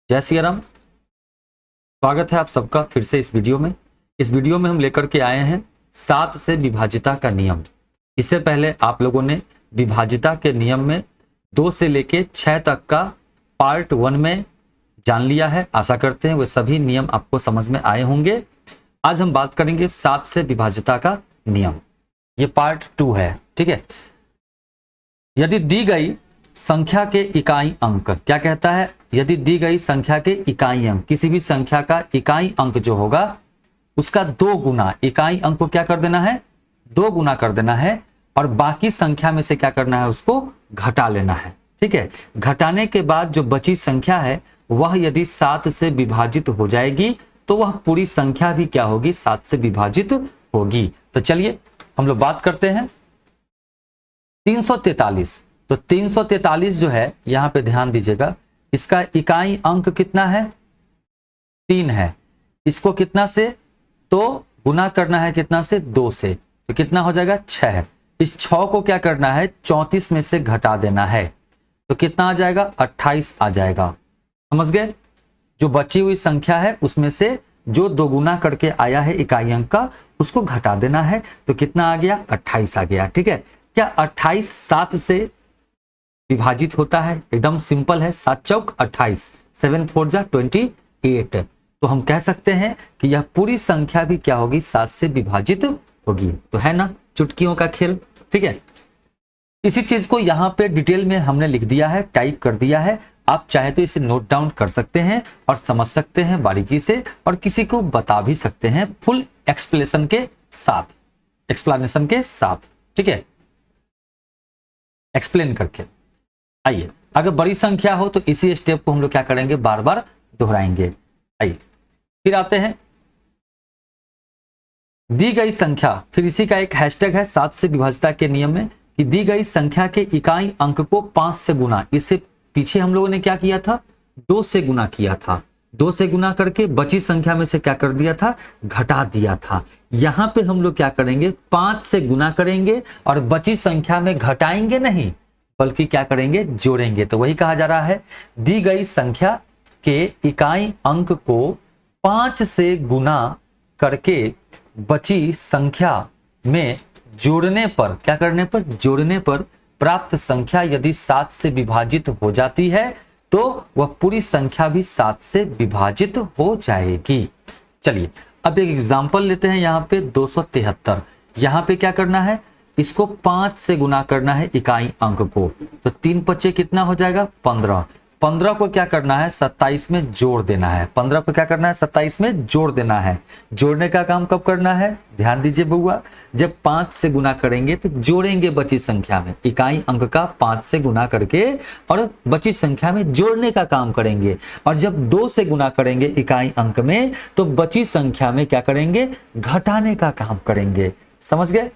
जय सिया राम। स्वागत है आप सबका फिर से इस वीडियो में। इस वीडियो में हम लेकर के आए हैं 7 से विभाजिता का नियम। इससे पहले आप लोगों ने विभाजिता के नियम में 2 से लेके 6 तक का पार्ट 1 में जान लिया है। आशा करते हैं वे सभी नियम आपको समझ में आए होंगे। आज हम बात करेंगे 7 से विभाजिता का नियम। ये पार्ट 2 है, ठीक है। यदि दी गई संख्या के इकाई अंक, क्या कहता है, यदि दी गई संख्या के इकाई अंक, किसी भी संख्या का इकाई अंक जो होगा उसका 2 गुना, इकाई अंक को क्या कर देना है, 2 गुना कर देना है और बाकी संख्या में से क्या करना है, उसको घटा लेना है, ठीक है। घटाने के बाद जो बची संख्या है वह यदि 7 से विभाजित हो जाएगी तो वह पूरी संख्या भी क्या होगी, 7 से विभाजित होगी। तो चलिए हम लोग बात करते हैं 343। तो 343 जो है, यहां पे ध्यान दीजिएगा, इसका इकाई अंक कितना है, 3 है। इसको कितना से, तो गुना करना है कितना से, 2 से, तो कितना हो जाएगा, 6। इस 6 को क्या करना है, 34 में से घटा देना है, तो कितना आ जाएगा, 28 आ जाएगा। समझ गए। जो बची हुई संख्या है उसमें से जो 2 गुना करके आया है इकाई अंक का, उसको घटा देना है, तो कितना आ गया, 28 आ गया, ठीक है। क्या 28 7 से विभाजित होता है? एकदम सिंपल है, 7 चौक 28, 7 4 जा 28। तो हम कह सकते हैं कि यह पूरी संख्या भी क्या होगी, 7 से विभाजित होगी। तो है ना चुटकियों का खेल, ठीक है। इसी चीज को यहाँ पे डिटेल में हमने लिख दिया है, टाइप कर दिया है। आप चाहे तो इसे नोट डाउन कर सकते हैं और समझ सकते हैं बारीकी से, और किसी को बता भी सकते हैं फुल एक्सप्लेनेशन के साथ, ठीक है, एक्सप्लेन करके। आइए, अगर बड़ी संख्या हो तो इसी स्टेप को हम लोग क्या करेंगे, बार बार दोहराएंगे। आइए फिर आते हैं दी गई संख्या, फिर इसी का एक हैशटैग है 7 से विभाजिता के नियम में, कि दी गई संख्या के इकाई अंक को 5 से गुना, इससे पीछे हम लोगों ने क्या किया था, 2 से गुना किया था। 2 से गुना करके बची संख्या में से क्या कर दिया था, घटा दिया था। यहां पे हम लोग क्या करेंगे, 5 से गुना करेंगे और बची संख्या में घटाएंगे नहीं, बल्कि क्या करेंगे, जोड़ेंगे। तो वही कहा जा रहा है, दी गई संख्या के इकाई अंक को 5 से गुना करके बची संख्या में जोड़ने पर, क्या करने पर, जोड़ने पर प्राप्त संख्या यदि 7 से विभाजित हो जाती है तो वह पूरी संख्या भी 7 से विभाजित हो जाएगी। चलिए अब एक एग्जांपल लेते हैं। यहाँ पे 273, यहाँ पे क्या करना है, इसको 5 से गुना करना है इकाई अंक को, तो 3 पच्चे कितना हो जाएगा, 15। 15 को क्या करना है, 27 में जोड़ देना है। 15 को क्या करना है, 27 में जोड़ देना है। जोड़ने का काम कब करना है, ध्यान दीजिए बउआ, जब 5 से गुना करेंगे तो जोड़ेंगे बची संख्या में, इकाई अंक का 5 से गुना करके और बची संख्या में जोड़ने का काम करेंगे। और जब 2 से गुना करेंगे इकाई अंक में तो बची संख्या में क्या करेंगे, घटाने का काम करेंगे। समझ गए।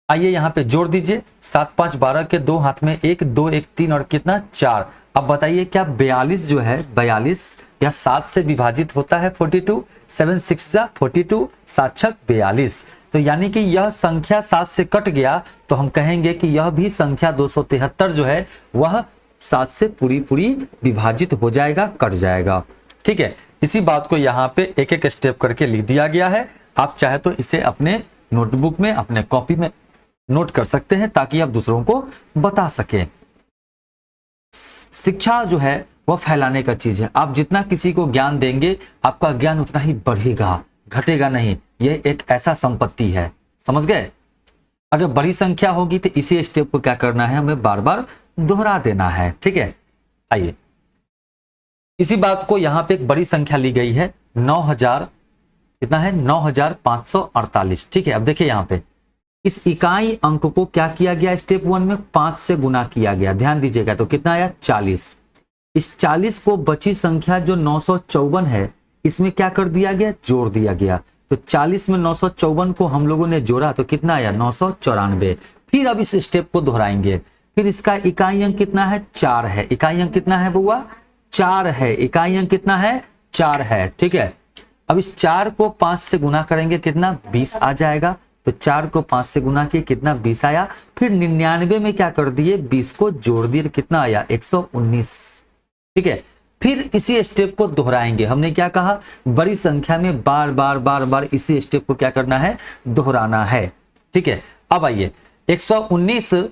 आइए यहाँ पे जोड़ दीजिए, 7 5 12 के 2 हाथ में 1 2 1 3 और कितना 4। अब बताइए क्या 42 जो है, 42 या 7 से विभाजित होता है 42, 7 6 जा 42, 7 6 42। तो यानी कि यह संख्या 7 से कट गया तो हम कहेंगे कि यह भी संख्या 273 जो है वह 7 से पूरी विभाजित हो जाएगा, कट जाएगा, ठीक है। इसी बात को यहाँ पे एक एक स्टेप करके लिख दिया गया है। आप चाहे तो इसे अपने नोटबुक में, अपने कॉपी में नोट कर सकते हैं ताकि आप दूसरों को बता सकें। शिक्षा जो है वह फैलाने का चीज है। आप जितना किसी को ज्ञान देंगे आपका ज्ञान उतना ही बढ़ेगा, घटेगा नहीं। यह एक ऐसा संपत्ति है, समझ गए। अगर बड़ी संख्या होगी तो इसी स्टेप को क्या करना है, हमें बार बार दोहरा देना है, ठीक है। आइए इसी बात को, यहाँ पे एक बड़ी संख्या ली गई है 9000, कितना है, 9548, ठीक है। अब देखिए यहाँ पे इस इकाई अंक को क्या किया गया, स्टेप 1 में 5 से गुना किया गया, ध्यान दीजिएगा, तो कितना आया, 40। इस 40 को बची संख्या जो 954 है इसमें क्या कर दिया गया, जोड़ दिया गया। तो 40 में 954 को हम लोगों ने जोड़ा तो कितना आया, 994। फिर अब इस स्टेप को दोहराएंगे। फिर इसका इकाई अंक कितना है, 4 है। इकाई अंक कितना है बुआ, 4 है। इकाई अंक कितना है, 4 है, ठीक है। अब इस 4 को 5 से गुना करेंगे, कितना, 20 आ जाएगा। तो 4 को 5 से गुना किए, कितना, 20 आया। फिर 99 में क्या कर दिए, 20 को जोड़ दिए, कितना आया, 119, ठीक है। फिर इसी स्टेप को दोहराएंगे। हमने क्या कहा, बड़ी संख्या में बार बार बार बार इसी स्टेप को क्या करना है, दोहराना है। ठीक है, अब आइए 119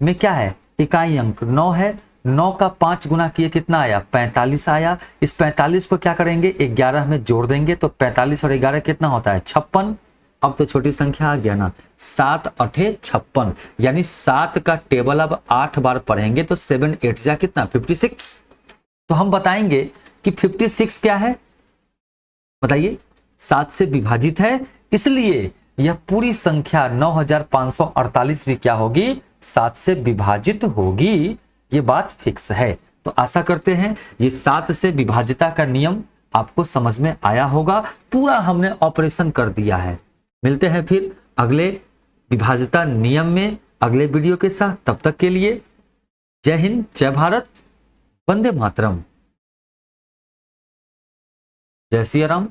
में क्या है, इकाई अंक 9 है, 9 का 5 गुना किए कितना आया, 45 आया। इस 45 को क्या करेंगे, 11 में जोड़ देंगे तो 45 और 11 कितना होता है, 56। अब तो छोटी संख्या आ गया ना, 7 8 56, यानी 7 का टेबल अब 8 बार पढ़ेंगे तो 7 8 जा कितना, 56। तो हम बताएंगे कि 56 क्या है, बताइए, 7 से विभाजित है, इसलिए यह पूरी संख्या 9548 भी क्या होगी, 7 से विभाजित होगी। ये बात फिक्स है। तो आशा करते हैं ये 7 से विभाजिता का नियम आपको समझ में आया होगा। पूरा हमने ऑपरेशन कर दिया है। मिलते हैं फिर अगले विभाजिता नियम में अगले वीडियो के साथ। तब तक के लिए जय हिंद, जय भारत, वंदे मातरम, जय सिया राम।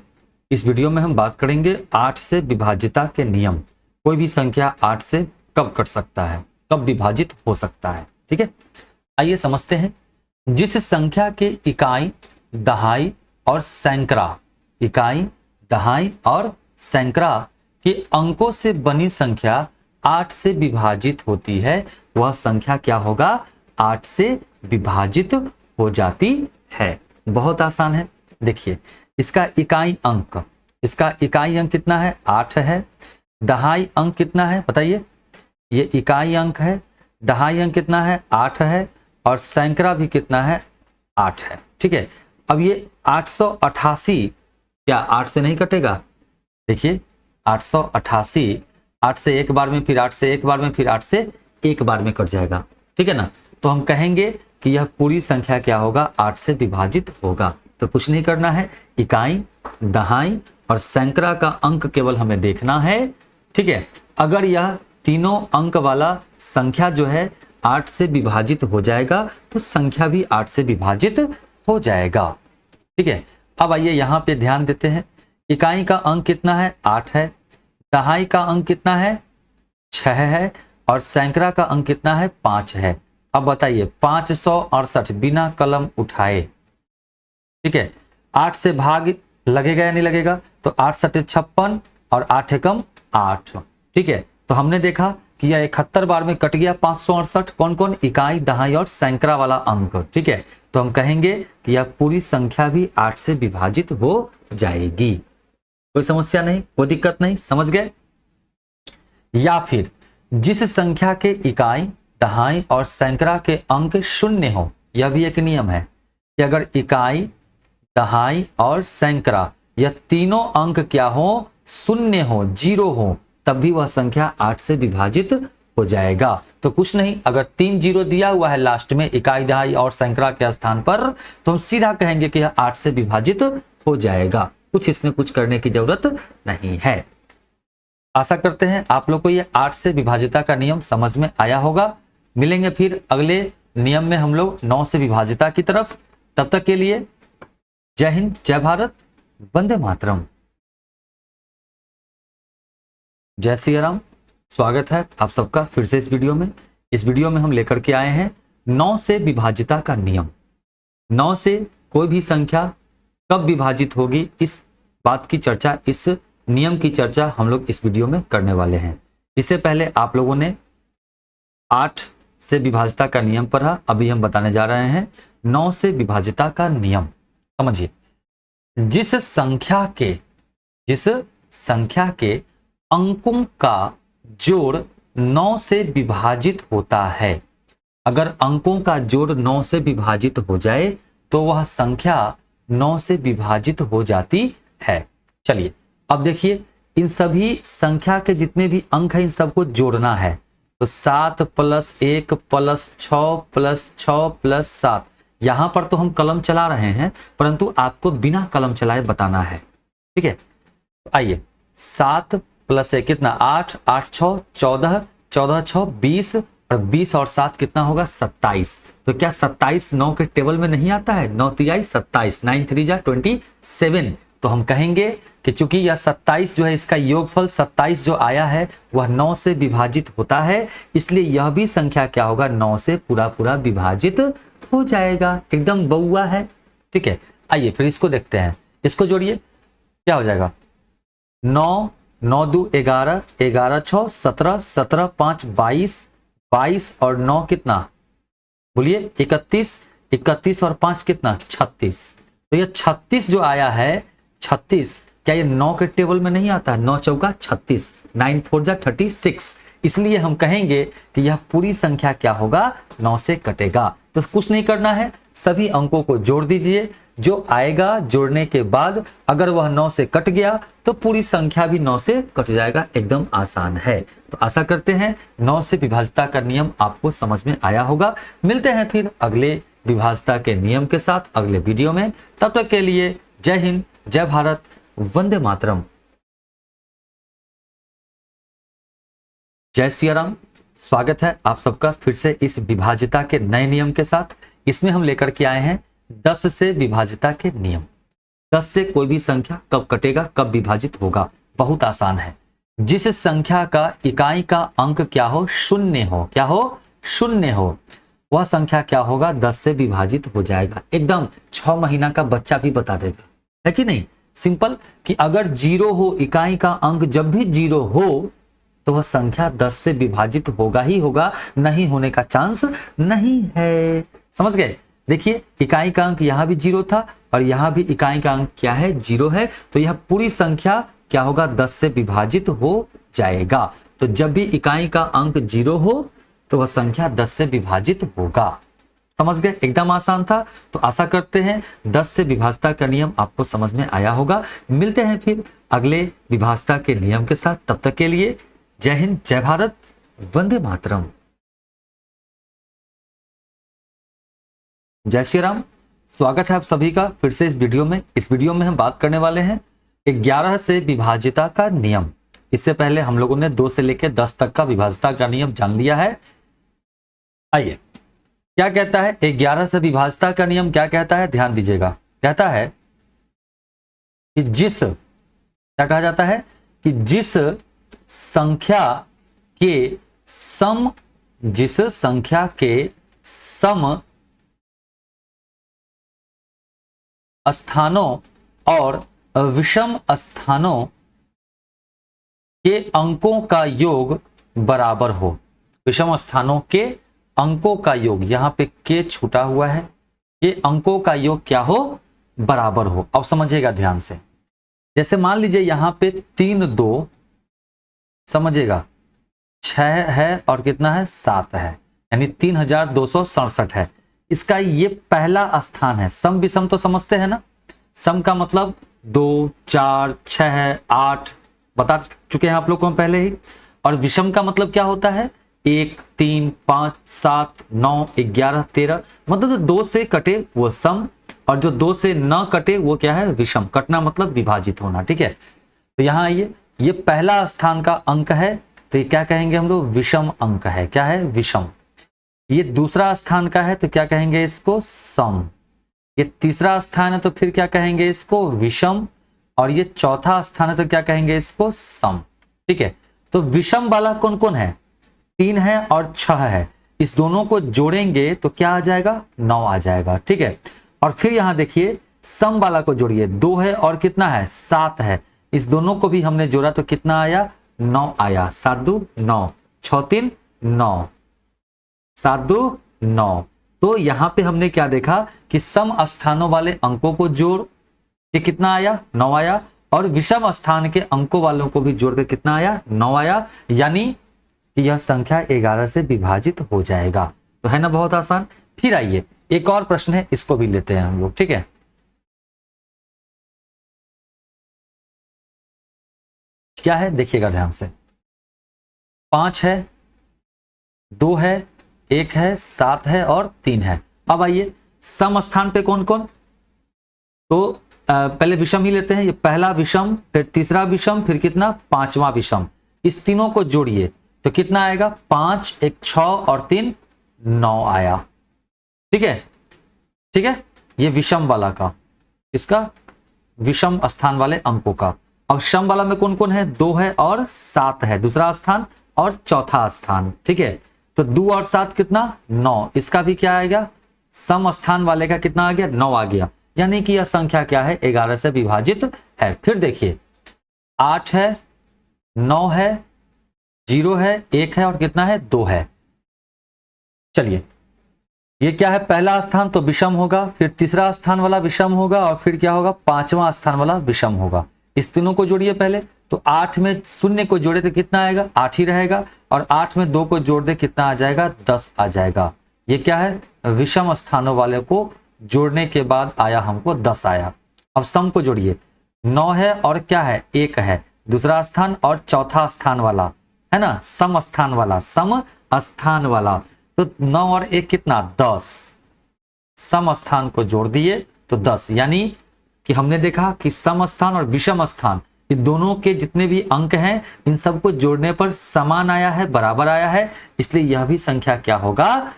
इस वीडियो में हम बात करेंगे 8 से विभाजिता के नियम। कोई भी संख्या 8 से कब कट सकता है, कब विभाजित हो सकता है। ठीक है, आइए समझते हैं। जिस संख्या के इकाई, दहाई और सैकड़ा, इकाई, दहाई और सैकड़ा के अंकों से बनी संख्या 8 से विभाजित होती है, वह संख्या क्या होगा, 8 से विभाजित हो जाती है। बहुत आसान है। देखिए इसका इकाई अंक, इसका इकाई अंक कितना है, 8 है। दहाई अंक कितना है बताइए, ये इकाई अंक है। दहाई अंक कितना है, 8 है। और सैकड़ा भी कितना है, 8 है। ठीक है, अब ये 888 क्या 8 से नहीं कटेगा, देखिए 888 8 से एक बार में, फिर 8 से एक बार में, फिर 8 से एक बार में कट जाएगा। ठीक है ना, तो हम कहेंगे कि यह पूरी संख्या क्या होगा, 8 से विभाजित होगा। तो कुछ नहीं करना है, इकाई, दहाई और सैकड़ा का अंक केवल हमें देखना है। ठीक है, अगर यह तीनों अंक वाला संख्या जो है 8 से विभाजित हो जाएगा तो संख्या भी 8 से विभाजित हो जाएगा। ठीक है, अब आइए यहां पे ध्यान देते हैं। इकाई का अंक कितना है, 8 है। दहाई का अंक कितना है, 6 है। और सैकड़ा का अंक कितना है, 5 है। अब बताइए 568 बिना कलम उठाए। ठीक है, 8 से भाग लगेगा या नहीं लगेगा, तो 8 सटे 56 और 8 एकम 8। ठीक है, तो हमने देखा कि यह 71 बार में कट गया 568। कौन कौन, इकाई, दहाई और सैकड़ा वाला अंक। ठीक है, तो हम कहेंगे कि यह पूरी संख्या भी 8 से विभाजित हो जाएगी। कोई समस्या नहीं, कोई दिक्कत नहीं, समझ गए। या फिर जिस संख्या के इकाई, दहाई और सैकड़ा के अंक शून्य हो, यह भी एक नियम है कि अगर इकाई, दहाई और सैकड़ा यह तीनों अंक क्या हो, शून्य हो, 0 हो, तब भी वह संख्या 8 से विभाजित हो जाएगा। तो कुछ नहीं, अगर 3 0 दिया हुआ है लास्ट में इकाई, दहाई और सैकड़ा के स्थान पर, तो हम सीधा कहेंगे कि यह 8 से विभाजित हो जाएगा। कुछ इसमें कुछ करने की जरूरत नहीं है। आशा करते हैं आप लोग को यह 8 से विभाजिता का नियम समझ में आया होगा। मिलेंगे फिर अगले नियम में हम लोग 9 से विभाजिता की तरफ। तब तक के लिए जय हिंद, जय भारत, वंदे मातरम, जय सिया राम। स्वागत है आप सबका फिर से इस वीडियो में। इस वीडियो में हम लेकर के आए हैं 9 से विभाजिता का नियम। 9 से कोई भी संख्या कब विभाजित होगी, इस बात की चर्चा, इस नियम की चर्चा हम लोग इस वीडियो में करने वाले हैं। इससे पहले आप लोगों ने 8 से विभाजिता का नियम पढ़ा, अभी हम बताने जा रहे हैं 9 से विभाजिता का नियम। समझिए, जिस संख्या के अंकों का जोड़ 9 से विभाजित होता है, अगर अंकों का जोड़ 9 से विभाजित हो जाए तो वह संख्या 9 से विभाजित हो जाती है। चलिए अब देखिए, इन सभी संख्या के जितने भी अंक हैं इन सबको जोड़ना है। तो 7 + 1 + 6 + 6 + 7, यहां पर तो हम कलम चला रहे हैं परंतु आपको बिना कलम चलाए बताना है। ठीक है, आइए 7 + 1 कितना, 8, 8 6 14, 14 6 20 और 20 और 7 कितना होगा, 27। तो क्या 27 9 के टेबल में नहीं आता है, 9 तिहाई 27, 9 3 जा 27। तो हम कहेंगे कि चूंकि यह 27 जो है, इसका योगफल 27 जो आया है वह 9 से विभाजित होता है, इसलिए यह भी संख्या क्या होगा, 9 से पूरा पूरा विभाजित हो जाएगा। एकदम बउआ है, ठीक है, आइए फिर इसको देखते हैं, इसको जोड़िए, क्या हो जाएगा 9, 9 2 11, 11 6 17, 17 5 22, 22 और 9 कितना बोलिए 31, 31 और 5 कितना 36। तो ये 36 जो आया है 36, क्या ये 9 के टेबल में नहीं आता? 9 चौका 36, 9 4 जा 36, इसलिए हम कहेंगे कि यह पूरी संख्या क्या होगा 9 से कटेगा। तो कुछ नहीं करना है, सभी अंकों को जोड़ दीजिए, जो आएगा जोड़ने के बाद अगर वह 9 से कट गया तो पूरी संख्या भी 9 से कट जाएगा, एकदम आसान है। तो आशा करते हैं 9 से विभाज्यता का नियम आपको समझ में आया होगा। मिलते हैं फिर अगले विभाज्यता के नियम के साथ अगले वीडियो में, तब तक के लिए जय हिंद, जय भारत, वंदे मातरम, जय सिया राम। स्वागत है आप सबका फिर से इस विभाज्यता के नए नियम के साथ। इसमें हम लेकर के आए हैं 10 से विभाज्यता के नियम। 10 से कोई भी संख्या कब कटेगा, कब विभाजित होगा, बहुत आसान है। जिस संख्या का इकाई का अंक क्या हो, शून्य हो, क्या हो शून्य हो, वह संख्या क्या होगा 10 से विभाजित हो जाएगा। एकदम 6 महीना का बच्चा भी बता देगा, है कि नहीं? सिंपल कि अगर 0 हो, इकाई का अंक जब भी 0 हो तो वह संख्या 10 से विभाजित होगा ही होगा, नहीं होने का चांस नहीं है। समझ गए? देखिए इकाई का अंक यहां भी 0 था और यहां भी इकाई का अंक क्या है 0 है, तो यह पूरी संख्या क्या होगा 10 से विभाजित हो जाएगा। तो जब भी इकाई का अंक 0 हो तो वह संख्या 10 से विभाजित होगा। समझ गए? एकदम आसान था। तो आशा करते हैं 10 से विभाज्यता का नियम आपको समझ में आया होगा। मिलते हैं फिर अगले विभाज्यता के नियम के साथ, तब तक के लिए जय हिंद, जय भारत, वंदे मातरम, जय श्री राम। स्वागत है आप सभी का फिर से इस वीडियो में। इस वीडियो में हम बात करने वाले हैं 11 से विभाज्यता का नियम। इससे पहले हम लोगों ने 2 से लेकर 10 तक का विभाज्यता का नियम जान लिया है। आइए क्या कहता है 11 से विभाज्यता का नियम, क्या कहता है ध्यान दीजिएगा। कहता है कि क्या कहा जाता है कि जिस संख्या के सम स्थानों और विषम स्थानों के अंकों का योग बराबर हो। विषम स्थानों के अंकों का योग, यहां पे के छूटा हुआ है, ये अंकों का योग क्या हो बराबर हो। अब समझिएगा ध्यान से, जैसे मान लीजिए यहां पे 3 2 समझिएगा 6 है और कितना है 7 है, यानी 3267 है। इसका ये पहला स्थान है। सम विषम तो समझते हैं ना, सम का मतलब 2 4 6 8 बता चुके हैं आप लोग को हम पहले ही। और विषम का मतलब क्या होता है 1 3 5 7 9 11 13, मतलब 2 से कटे वो सम और जो 2 से न कटे वो क्या है विषम। कटना मतलब विभाजित होना, ठीक है। तो यहाँ आइए, ये पहला स्थान का अंक है तो ये क्या कहेंगे हम लोग विषम अंक है। क्या है विषम। ये दूसरा स्थान का है तो क्या कहेंगे इसको सम। ये तीसरा स्थान है तो फिर क्या कहेंगे इसको विषम। और ये चौथा स्थान है तो क्या कहेंगे इसको सम, ठीक है। तो विषम वाला कौन कौन है 3 है और 6 है, इस दोनों को जोड़ेंगे तो क्या आ जाएगा 9 आ जाएगा, ठीक है। और फिर यहां देखिए सम वाला को जोड़िए, 2 है और कितना है 7 है, इस दोनों को भी हमने जोड़ा तो कितना आया 9 आया। 7 2 9, 6 3 9, 7 2 9। तो यहां पे हमने क्या देखा कि सम स्थानों वाले अंकों को जोड़ के कितना आया 9 आया, और विषम स्थान के अंकों वालों को भी जोड़कर कितना आया 9 आया, यानी कि यह संख्या 11 से विभाजित हो जाएगा। तो है ना बहुत आसान। फिर आइए एक और प्रश्न है, इसको भी लेते हैं हम लोग, ठीक है। क्या है देखिएगा ध्यान से, 5 है, 2 है, 1 है, 7 है और 3 है। अब आइए सम स्थान पे कौन कौन, तो पहले विषम ही लेते हैं। ये पहला विषम, फिर तीसरा विषम, फिर कितना 5वां विषम। इस तीनों को जोड़िए तो कितना आएगा 5 1 6 और 3 9 आया, ठीक है, ठीक है। ये विषम वाला का, इसका विषम स्थान वाले अंकों का। अब सम वाला में कौन कौन है 2 है और 7 है, दूसरा स्थान और चौथा स्थान, ठीक है। तो 2 और 7 कितना 9, इसका भी क्या आएगा सम स्थान वाले का कितना आ गया 9 आ गया। यानी कि यह संख्या क्या है, 11 से विभाजित है। फिर देखिए 8 है, 9 है, 0 है, 1 है और कितना है, 2 है। चलिए ये क्या है, पहला स्थान तो विषम होगा, फिर तीसरा स्थान वाला विषम होगा और फिर क्या होगा, पांचवा स्थान वाला विषम होगा। इस तीनों को जोड़िए पहले, तो 8 में 0 को जोड़े तो कितना आएगा, 8 ही रहेगा, और 8 में 2 को जोड़ दे कितना आ जाएगा, 10 आ जाएगा। ये क्या है, विषम स्थानों वाले को जोड़ने के बाद आया हमको 10 आया। अब सम को जोड़िए, 9 है और क्या है, 1 है, दूसरा स्थान और चौथा स्थान वाला है ना, सम स्थान वाला, सम स्थान वाला, तो 9 और 1 कितना, 10, सम स्थान को जोड़ दिए तो 10। यानी कि हमने देखा कि सम स्थान और विषम स्थान, इन दोनों के जितने भी अंक हैं इन सबको जोड़ने पर समान आया है, बराबर आया है, इसलिए यह भी संख्या क्या होगा,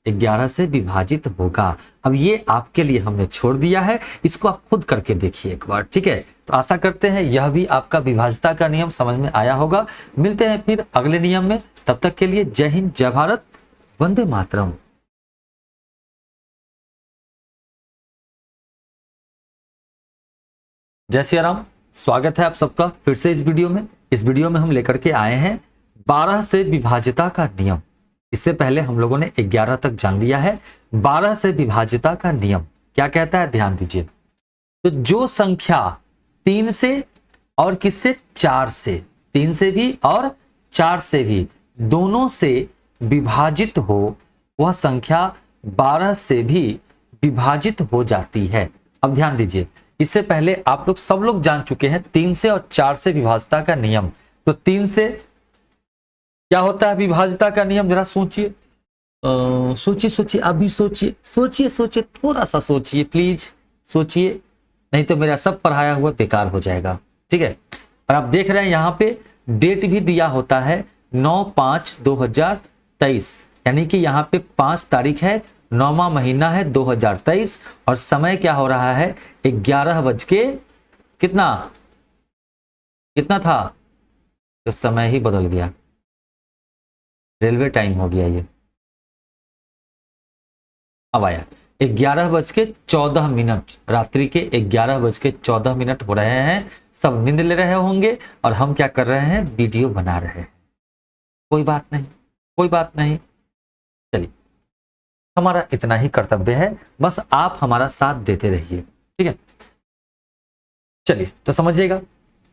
11 से विभाजित होगा। अब ये आपके लिए हमने छोड़ दिया है, इसको आप खुद करके देखिए एक बार, ठीक है। तो आशा करते हैं यह भी आपका विभाज्यता का नियम समझ में आया होगा। मिलते हैं फिर अगले नियम में, तब तक के लिए जय हिंद, जय भारत, वंदे मातरम। जय सिया राम, स्वागत है आप सबका फिर से इस वीडियो में। इस वीडियो में हम लेकर के आए हैं 12 से विभाज्यता का नियम। इससे पहले हम लोगों ने 11 तक जान लिया है। 12 से विभाज्यता का नियम क्या कहता है, ध्यान दीजिए। तो जो संख्या 3 से और किससे, 4 से, 3 से भी और 4 से भी दोनों से विभाजित हो, वह संख्या 12 से भी विभाजित हो जाती है। अब ध्यान दीजिए, इससे पहले आप लोग सब लोग जान चुके हैं 3 से और 4 से विभाज्यता का नियम। तो 3 से क्या होता है विभाज्यता का नियम, जरा सोचिए, सोचिए, अभी सोचिए, थोड़ा सा सोचिए, प्लीज सोचिए, नहीं तो मेरा सब पढ़ाया हुआ बेकार हो जाएगा, ठीक है। और आप देख रहे हैं यहाँ पे डेट भी दिया होता है 9/5/2023, यानी कि यहाँ पे 5 तारीख है, 9वां महीना है 2023, और समय क्या हो रहा है, 11 बज के कितना था, तो समय ही बदल गया, रेलवे टाइम हो गया ये। अब आया 11:14, रात्रि के 11:14 हो रहे हैं। सब नींद ले रहे होंगे और हम क्या कर रहे हैं, वीडियो बना रहे हैं। कोई बात नहीं, चलिए, हमारा इतना ही कर्तव्य है, बस आप हमारा साथ देते रहिए, ठीक है। चलिए तो समझिएगा,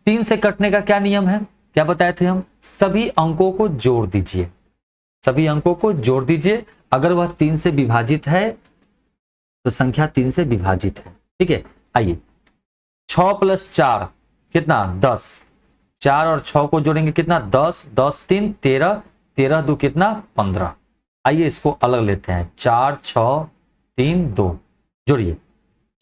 3 से कटने का क्या नियम है, क्या बताए थे हम, सभी अंकों को जोड़ दीजिए, सभी अंकों को जोड़ दीजिए। अगर वह 3 से विभाजित है तो संख्या 3 से विभाजित है, ठीक है। आइए, 6 + 4 कितना, 10, 4 और 6 को जोड़ेंगे कितना, 10, 10 3 13, 13 2 कितना, 15। आइए इसको अलग लेते हैं, 4 6 3 2, जोड़िए,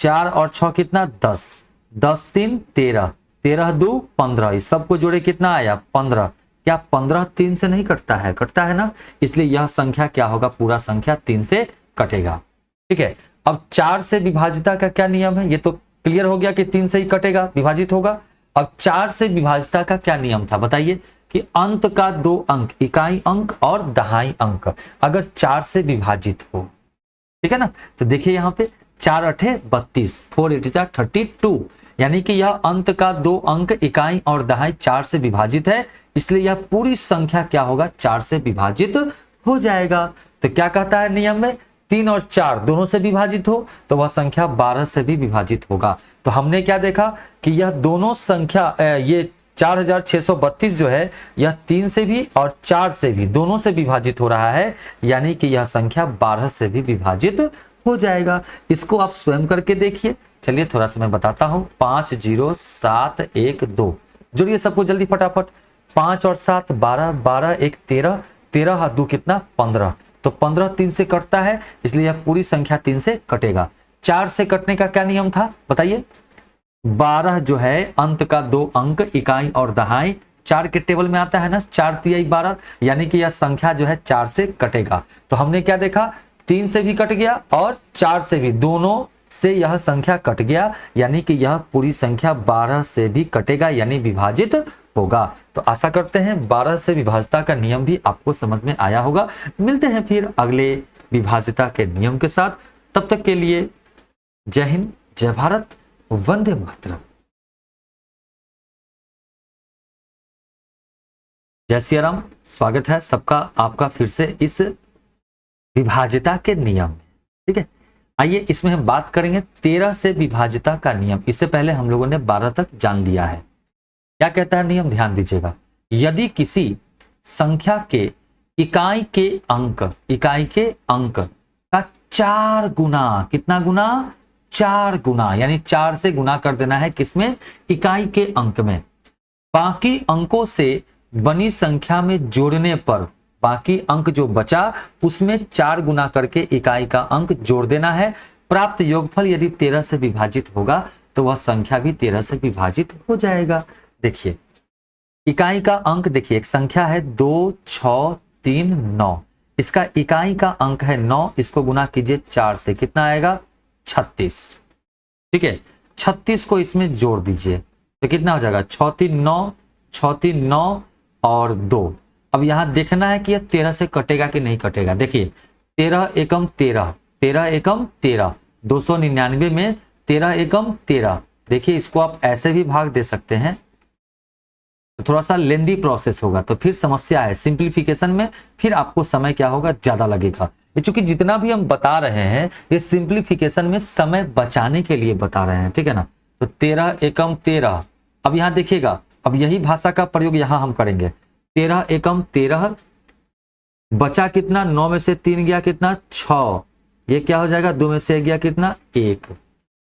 4 और 6 कितना, 10, 10 3 13, 13 2 15, इस सबको जोड़े कितना आया, 15। क्या 15 3 से नहीं कटता है, कटता है ना, इसलिए यह संख्या क्या होगा, पूरा संख्या 3 से कटेगा, ठीक है। अब 4 से विभाज्यता का क्या नियम है, ये तो क्लियर हो गया कि 3 से ही कटेगा, विभाजित होगा। अब 4 से विभाज्यता का क्या नियम था, बताइए, कि अंत का 2 अंक, इकाई अंक और दहाई अंक अगर 4 से विभाजित हो, ठीक है ना। तो देखिए यहाँ पे 4 8 32, 4 8 32, यानी कि यह अंत का 2 अंक, इकाई और दहाई 4 से विभाजित है, इसलिए यह पूरी संख्या क्या होगा, 4 से विभाजित हो जाएगा। तो क्या कहता है नियम में, 3 और 4 दोनों से विभाजित हो तो वह संख्या 12 से भी विभाजित होगा। तो हमने क्या देखा कि यह दोनों संख्या, ये 4632 जो है, यह 3 से भी और 4 से भी दोनों से विभाजित हो रहा है, यानी कि यह संख्या 12 से भी विभाजित हो जाएगा। इसको आप स्वयं करके देखिए। चलिए थोड़ा सा मैं बताता हूं, 5 0 7 1 2, जोड़िए सबको जल्दी फटाफट, 5 और 7 12, 12 1 13, 13 2 कितना, 15। तो 15 3 से कटता है, इसलिए यह पूरी संख्या 3 से कटेगा। 4 से कटने का क्या नियम था, बताइए। 12 जो है अंत का 2 अंक, इकाई और दहाई 4 के टेबल में आता है ना, 4 तिहाई 12, यानी कि यह संख्या जो है 4 से कटेगा। तो हमने क्या देखा, 3 से भी कट गया और 4 से भी, दोनों से यह संख्या कट गया, यानी कि यह पूरी संख्या 12 से भी कटेगा, यानी विभाजित होगा। तो आशा करते हैं 12 से विभाज्यता का नियम भी आपको समझ में आया होगा। मिलते हैं फिर अगले विभाज्यता के नियम के साथ, तब तक के लिए जय हिंद, जय भारत, वंदे मातरम। जय सिया राम, स्वागत है सबका आपका फिर से इस विभाजिता के नियम। ठीक है, आइए इसमें हम बात करेंगे 13 से विभाजिता का नियम। इससे पहले हम लोगों ने 12 तक जान लिया है। क्या कहता है नियम, ध्यान दीजिएगा। यदि किसी संख्या के इकाई के अंक का 4 गुना, कितना गुना, 4 गुना, यानी 4 से गुना कर देना है किसमें, इकाई के अंक में, बाकी अंकों से बनी संख्या में जोड़ने पर, बाकी अंक जो बचा उसमें 4 गुना करके इकाई का अंक जोड़ देना है। प्राप्त योगफल यदि 13 से विभाजित होगा तो वह संख्या भी 13 से विभाजित हो जाएगा। देखिए इकाई का अंक, देखिए एक संख्या है 2, 6, 3, 9, इसका इकाई का अंक है 9, इसको गुना कीजिए 4 से, कितना आएगा, 36। ठीक है, 36 को इसमें जोड़ दीजिए तो कितना हो जाएगा, 6 3 9, 6 3 9 और 2। अब यहां देखना है कि यह 13 से कटेगा कि नहीं कटेगा। देखिए 13 एकम 13, 13 एकम 13, 299 में 13 एकम 13। देखिए इसको आप ऐसे भी भाग दे सकते हैं, तो थोड़ा सा लेंदी प्रोसेस होगा, तो फिर समस्या है सिंप्लीफिकेशन में, फिर आपको समय क्या होगा, ज्यादा लगेगा। क्योंकि जितना भी हम बता रहे हैं ये सिंप्लीफिकेशन में समय बचाने के लिए बता रहे हैं। ठीक है ना, तो 13 एकम 13। अब यहां देखिएगा, अब यही भाषा का प्रयोग यहां हम करेंगे। 13 एकम 13, बचा कितना, 9 में से 3 गया कितना, 6, ये क्या हो जाएगा, 2 में से 1 गया कितना, 1।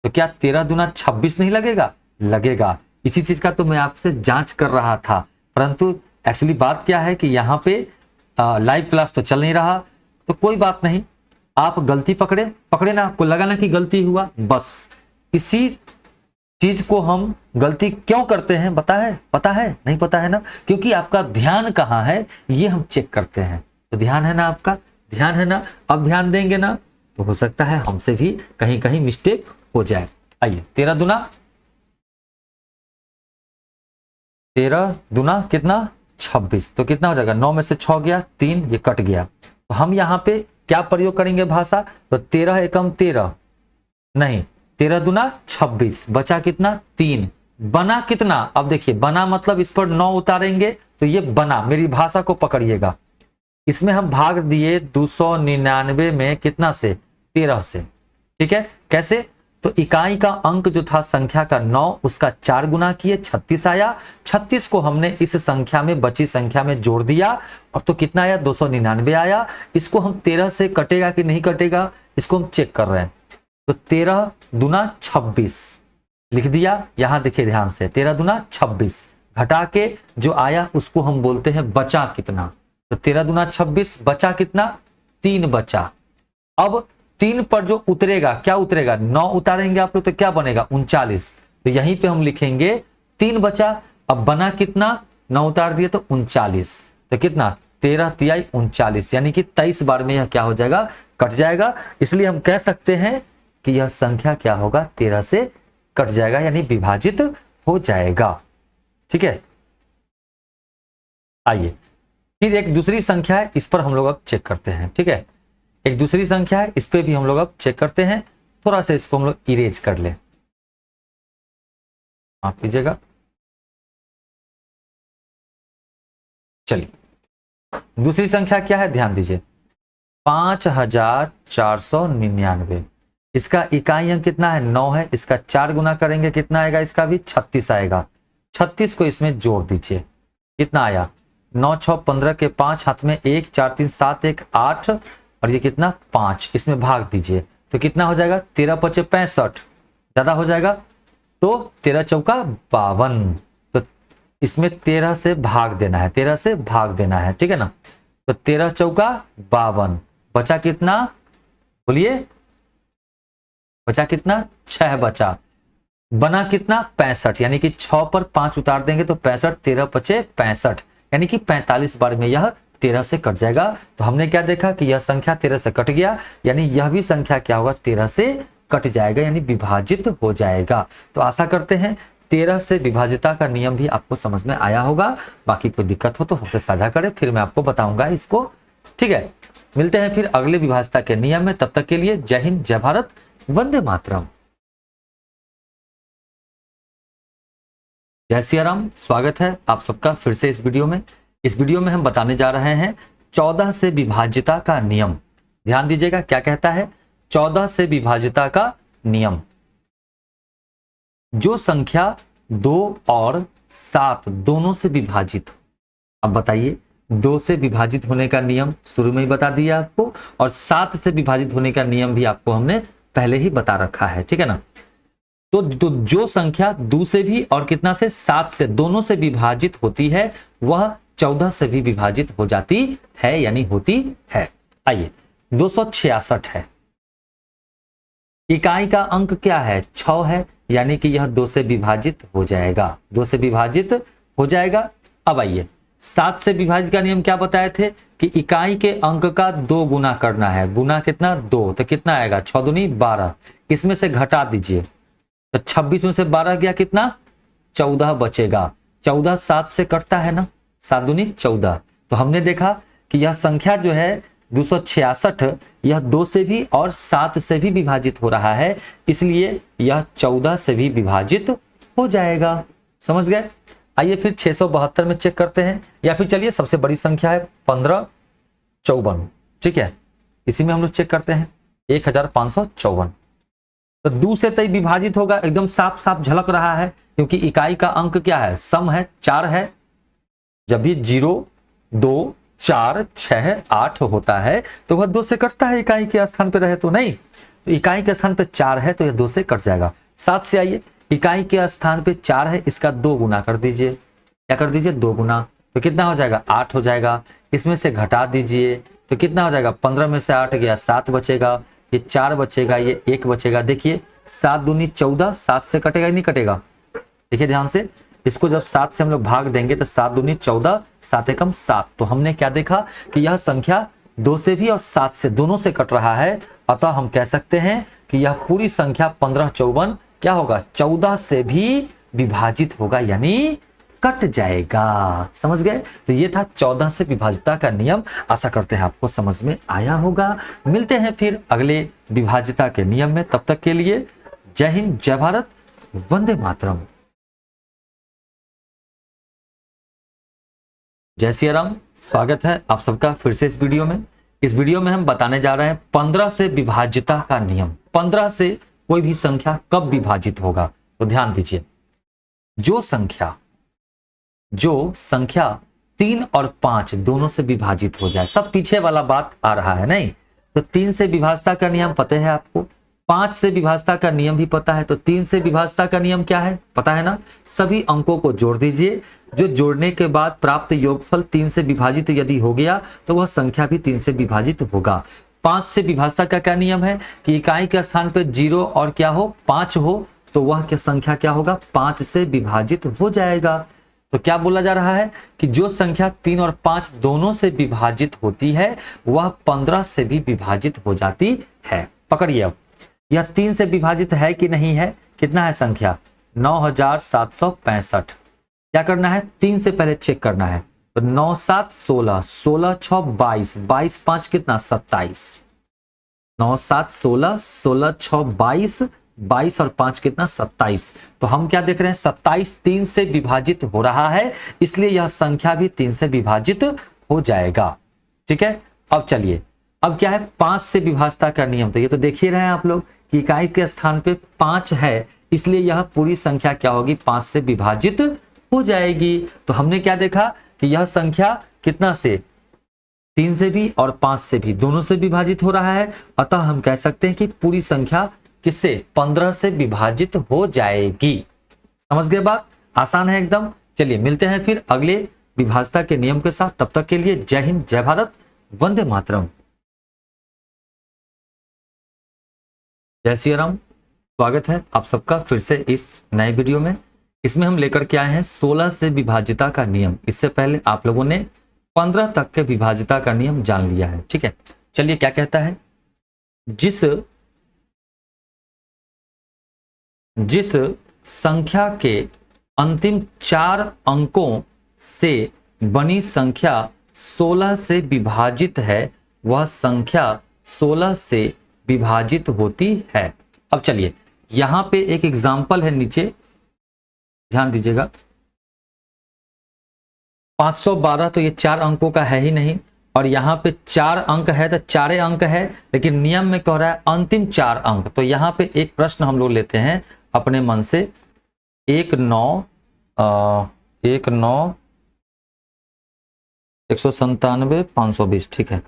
तो क्या 13 दूना 26 नहीं लगेगा, लगेगा। इसी चीज का तो मैं आपसे जांच कर रहा था, परंतु एक्चुअली बात क्या है कि यहाँ पे लाइव क्लास तो चल नहीं रहा, तो कोई बात नहीं, आप गलती पकड़े ना, आपको लगा ना कि गलती हुआ, बस इसी चीज को हम गलती क्यों करते हैं पता है नहीं पता है ना, क्योंकि आपका ध्यान कहाँ है ये हम चेक करते हैं। तो ध्यान है ना, आपका ध्यान है ना, अब ध्यान देंगे ना तो हो सकता है हमसे भी कहीं कहीं मिस्टेक हो जाए। आइए 13 दूना कितना, 26, तो कितना हो जाएगा, 9 में से 6 गया 3, ये कट गया। तो हम यहाँ पे क्या प्रयोग करेंगे भाषा, तो 13 एकम 13 नहीं, 13 दूना 26, बचा कितना, 3, बना कितना। अब देखिए बना मतलब इस पर 9 उतारेंगे तो ये बना, मेरी भाषा को पकड़िएगा, इसमें हम भाग दिए 299 में कितना से, 13 से। ठीक है, कैसे, तो इकाई का अंक जो था संख्या का 9, उसका 4 गुना किए 36 आया, 36 को हमने इस संख्या में बची संख्या में जोड़ दिया, अब तो कितना आया, 299 आया। इसको हम 13 से कटेगा कि नहीं कटेगा, इसको हम चेक कर रहे हैं। तो 13 दूना 26 लिख दिया, यहां देखिए ध्यान से, 13 दूना 26 घटा के जो आया उसको हम बोलते हैं बचा कितना। तो 13 दूना 26, बचा कितना, 3 बचा। अब 3 पर जो उतरेगा, क्या उतरेगा, 9 उतारेंगे आप लोग तो क्या बनेगा, 39। तो यहीं पे हम लिखेंगे 3 बचा, अब बना कितना, 9 उतार दिए तो 39, तो कितना, 13 तिहाई 39, यानी कि 23 बार में यह क्या हो जाएगा, कट जाएगा। इसलिए हम कह सकते हैं कि यह संख्या क्या होगा, 13 से कट जाएगा, यानी विभाजित हो जाएगा। ठीक है, आइए फिर एक दूसरी संख्या है, इस पर हम लोग अब चेक करते हैं। ठीक है, एक दूसरी संख्या है, इस पे भी हम लोग अब चेक करते हैं। थोड़ा सा इसको हम लोग इरेज कर ले, माफ कीजिएगा। चलिए दूसरी संख्या क्या है, ध्यान दीजिए, 5499। इसका इकाई अंक कितना है, 9 है, इसका 4 गुना करेंगे कितना आएगा, इसका भी 36 आएगा। 36 को इसमें जोड़ दीजिए, कितना आया, 9 6 15 के 5 हाथ में 1, 4 3 7 1 8 और ये कितना 5, इसमें भाग दीजिए तो कितना हो जाएगा, 13 5 65, ज्यादा हो जाएगा तो 13 चौका 52, तो इसमें 13 से भाग देना है, 13 से भाग देना है। ठीक है ना, तो 13 चौका 52, बचा कितना, बोलिए, बचा कितना, 6 बचा, बना कितना, 65, यानी कि 6 पर 5 उतार देंगे तो 65, 13 5 65, यानी कि 45 बार में यह 13 से कट जाएगा। तो हमने क्या देखा कि यह संख्या 13 से कट गया, यानी यह भी संख्या क्या होगा, 13 से कट जाएगा, यानी विभाजित हो जाएगा। तो आशा करते हैं 13 से विभाजिता का नियम भी आपको समझ में आया होगा। बाकी कोई दिक्कत हो तो हमसे साझा करें, फिर मैं आपको बताऊंगा इसको। ठीक है, मिलते हैं फिर अगले विभाजिता के नियम में, तब तक के लिए जय हिंद, जय भारत, वंदे मातरम। जय सिया राम, स्वागत है आप सबका फिर से इस वीडियो में। इस वीडियो में हम बताने जा रहे हैं 14 से विभाज्यता का नियम। ध्यान दीजिएगा क्या कहता है 14 से विभाज्यता का नियम। जो संख्या 2 और 7 दोनों से विभाजित हो। अब बताइए 2 से विभाजित होने का नियम शुरू में ही बता दिया आपको, और 7 से विभाजित होने का नियम भी आपको हमने पहले ही बता रखा है, ठीक है ना। तो जो संख्या 2 से भी और कितना से 7 से दोनों से विभाजित होती है वह 14 से भी विभाजित हो जाती है, यानी होती है। आइए 266 है, इकाई का अंक क्या है 6 है, यानी कि यह 2 से विभाजित हो जाएगा, 2 से विभाजित हो जाएगा। अब आइए 7 से विभाजित का नियम क्या बताए थे कि इकाई के अंक का 2 गुना करना है। गुना कितना 2, तो कितना आएगा 6 दूनी 12, इसमें से घटा दीजिए तो 26 में से 12 गया कितना 14 बचेगा। 14 7 से कटता है ना, 7 दूनी 14। तो हमने देखा कि यह संख्या जो है 266 यह 2 से भी और 7 से भी विभाजित हो रहा है, इसलिए यह 14 से भी विभाजित हो जाएगा। समझ गए। आइए फिर 672 में चेक करते हैं, या फिर चलिए सबसे बड़ी संख्या है 1554, ठीक है, इसी में हम लोग चेक करते हैं 1554। तो 2 से तय विभाजित होगा, एकदम साफ साफ झलक रहा है, क्योंकि इकाई का अंक क्या है सम है 4 है। जब भी 0 2 4 6 8 होता है तो वह 2 से कटता है, इकाई के स्थान पे रहे तो नहीं, तो इकाई के स्थान पे 4 है तो यह 2 से कट जाएगा। 7 से आइए, इकाई के स्थान पे 4 है, इसका 2 गुना कर दीजिए। क्या कर दीजिए 2 गुना, तो कितना हो जाएगा 8 हो जाएगा। इसमें से घटा दीजिए तो कितना हो जाएगा 15 में से 8 गया 7 बचेगा, ये 4 बचेगा, ये 1 बचेगा। देखिए 7 दूनी 14, 7 से कटेगा ही नहीं कटेगा। देखिए ध्यान से, इसको जब 7 से हम लोग भाग देंगे तो 7 दूनी 14, 7 एकम 7। तो हमने क्या देखा कि यह संख्या 2 से भी और 7 से दोनों से कट रहा है, अतः हम कह सकते हैं कि यह पूरी संख्या 1554 क्या होगा 14 से भी विभाजित होगा, यानी कट जाएगा। समझ गए। तो ये था 14 से विभाजिता का नियम। आशा करते हैं आपको समझ में आया होगा। मिलते हैं फिर अगले विभाजिता के नियम में, तब तक के लिए जय हिंद, जय भारत, वंदे मातरम। जय सिया राम, स्वागत है आप सबका फिर से इस वीडियो में। इस वीडियो में हम बताने जा रहे हैं 15 से विभाजिता का नियम। 15 से कोई भी संख्या कब विभाजित होगा, तो ध्यान दीजिए। जो संख्या 3 और 5 दोनों से विभाजित हो जाए, सब पीछे वाला बात आ रहा है नहीं, तो 3 से विभाजिता का नियम पता है आपको, 5 से विभाजिता का नियम भी पता है, तो 3 से विभाजिता का नियम क्या है पता है ना। सभी अंकों को जोड़ दीजिए, जो जोड़ने के बाद प्राप्त योगफल 3 से विभाजित यदि हो गया तो वह संख्या भी 3 से विभाजित होगा। 5 से विभाजिता का क्या नियम है कि इकाई के स्थान पे 0 और क्या हो 5 हो, तो वह क्या संख्या क्या होगा 5 से विभाजित हो जाएगा। तो क्या बोला जा रहा है कि जो संख्या 3 और 5 दोनों से विभाजित होती है वह 15 से भी विभाजित हो जाती है। पकड़िए, अब यह 3 से विभाजित है कि नहीं है। कितना है संख्या 9765। क्या करना है 3 से पहले चेक करना है, तो 9 7 16, 16 6 22, 22 5 कितना 27, 9 7 16, 16 6 22, 22 और 5 कितना 27। तो हम क्या देख रहे हैं 27 3 से विभाजित हो रहा है, इसलिए यह संख्या भी 3 से विभाजित हो जाएगा। ठीक है। अब चलिए, अब क्या है 5 से विभाजिता का नियम। तो ये तो देख ही रहे हैं आप लोग कि इकाई के स्थान पे 5 है, इसलिए यह पूरी संख्या क्या होगी 5 से विभाजित हो जाएगी। तो हमने क्या देखा कि यह संख्या कितना से 3 से भी और 5 से भी दोनों से विभाजित हो रहा है, अतः हम कह सकते हैं कि पूरी संख्या किससे 15 से विभाजित हो जाएगी। समझ गए बात, आसान है एकदम। चलिए मिलते हैं फिर अगले विभाजिता के नियम के साथ, तब तक के लिए जय हिंद, जय भारत, वंदे मातरम। जय सिया राम, स्वागत है आप सबका फिर से इस नए वीडियो में। इसमें हम लेकर के आए हैं 16 से विभाजिता का नियम। इससे पहले आप लोगों ने 15 तक के विभाजिता का नियम जान लिया है। ठीक है, चलिए क्या कहता है, जिस संख्या के अंतिम 4 अंकों से बनी संख्या 16 से विभाजित है वह संख्या 16 से विभाजित होती है। अब चलिए यहां पे एक एग्जाम्पल है नीचे, ध्यान दीजिएगा। 512 तो ये 4 अंकों का है ही नहीं, और यहाँ पे 4 अंक है तो 4 अंक है, लेकिन नियम में कह रहा है अंतिम 4 अंक। तो यहाँ पे एक प्रश्न हम लोग लेते हैं अपने मन से, 197 520, ठीक है,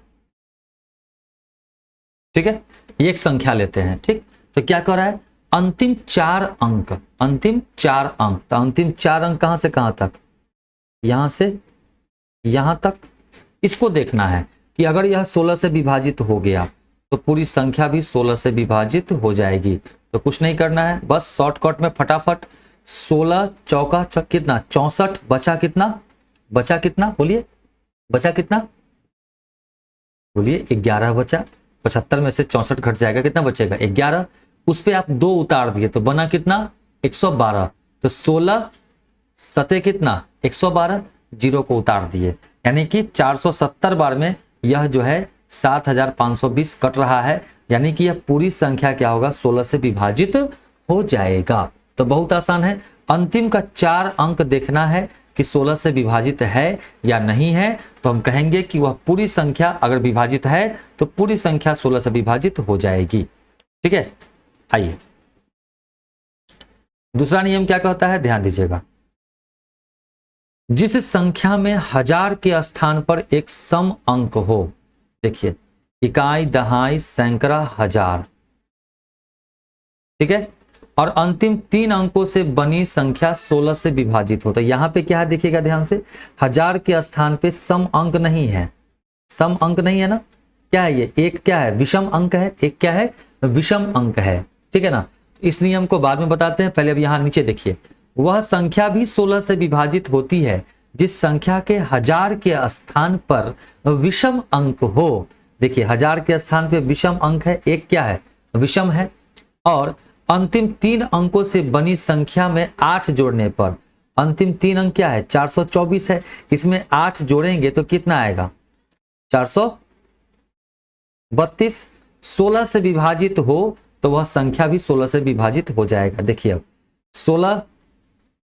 ठीक है, ये एक संख्या लेते हैं। ठीक, तो क्या कह रहा है, अंतिम 4 अंक, अंतिम 4 अंक। तो अंतिम 4 अंक कहां से कहां तक, यहां से यहां तक। इसको देखना है कि अगर यह 16 से विभाजित हो गया तो पूरी संख्या भी 16 से विभाजित हो जाएगी। तो कुछ नहीं करना है, बस शॉर्टकट में फटाफट 16 चौका कितना 64, बचा कितना, बचा कितना बोलिए, बचा कितना बोलिए, 11 बचा। 75 में से 64 घट जाएगा, कितना बचेगा 11। उस पे आप 2 उतार दिए तो बना कितना 112। तो 16 सते कितना 112, 0 को उतार दिए, यानी कि 470 बार में यह जो है 7520 कट रहा है, यानी कि यह पूरी संख्या क्या होगा 16 से विभाजित हो जाएगा। तो बहुत आसान है, अंतिम का 4 अंक देखना है कि 16 से विभाजित है या नहीं है। तो हम कहेंगे कि वह पूरी संख्या अगर विभाजित है तो पूरी संख्या 16 से विभाजित हो जाएगी। ठीक है, आइए दूसरा नियम क्या कहता है, ध्यान दीजिएगा। जिस संख्या में 1000 के स्थान पर एक सम अंक हो, देखिए इकाई, दहाई, सैकड़ा, हजार, ठीक है, और अंतिम 3 अंकों से बनी संख्या 16 से विभाजित होता है। यहां पे क्या है देखिएगा ध्यान से, 1000 के स्थान पे सम अंक नहीं है, सम अंक नहीं है ना, क्या है ये, एक क्या है विषम अंक है, एक क्या है विषम अंक है, ठीक है ना। इस नियम को बाद में बताते हैं, पहले अब यहां नीचे देखिए, वह संख्या भी 16 से विभाजित होती है जिस संख्या के 1000 के स्थान पर विषम अंक हो। देखिए 1000 के स्थान पे विषम अंक है, एक क्या है विषम है, और अंतिम 3 अंकों से बनी संख्या में 8 जोड़ने पर, अंतिम 3 अंक क्या है 424 है, इसमें 8 जोड़ेंगे तो कितना आएगा 432। 16 से विभाजित हो तो वह संख्या भी 16 से विभाजित हो जाएगा। देखिए अब 16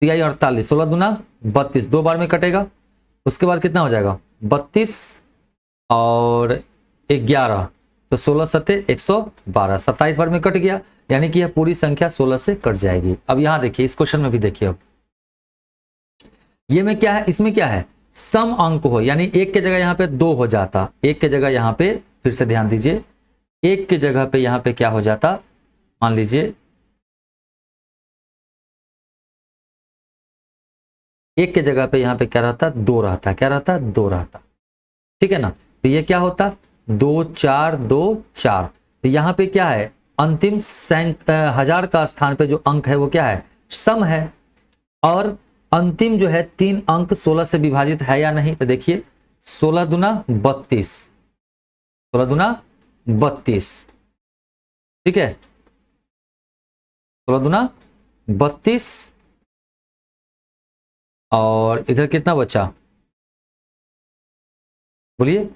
तिहाई 48, 16 दूना 32, 2 बार में कटेगा, उसके बाद कितना हो जाएगा 32 और 11, तो 16 सते 112, 27 बार में कट गया, यानी कि यह पूरी संख्या 16 से कट जाएगी। अब यहां देखिए इस क्वेश्चन में भी देखिए, अब ये में क्या है, इसमें क्या है सम अंक हो, यानी 1 के जगह यहां पे 2 हो जाता, 1 के जगह यहां पे, फिर से ध्यान दीजिए, 1 के जगह पे यहां पे क्या हो जाता, मान लीजिए 1 के जगह पे यहां पे क्या रहता 2 रहता, क्या रहता 2 रहता, ठीक है ना। तो ये क्या होता 2 4 2 4, तो यहां पे क्या है अंतिम 1000 का स्थान पे जो अंक है वो क्या है सम है, और अंतिम जो है 3 अंक 16 से विभाजित है या नहीं, तो देखिए 16 दूना 32, 16 दूना 32, ठीक है, 16 दूना 32, और इधर कितना बचा बोलिए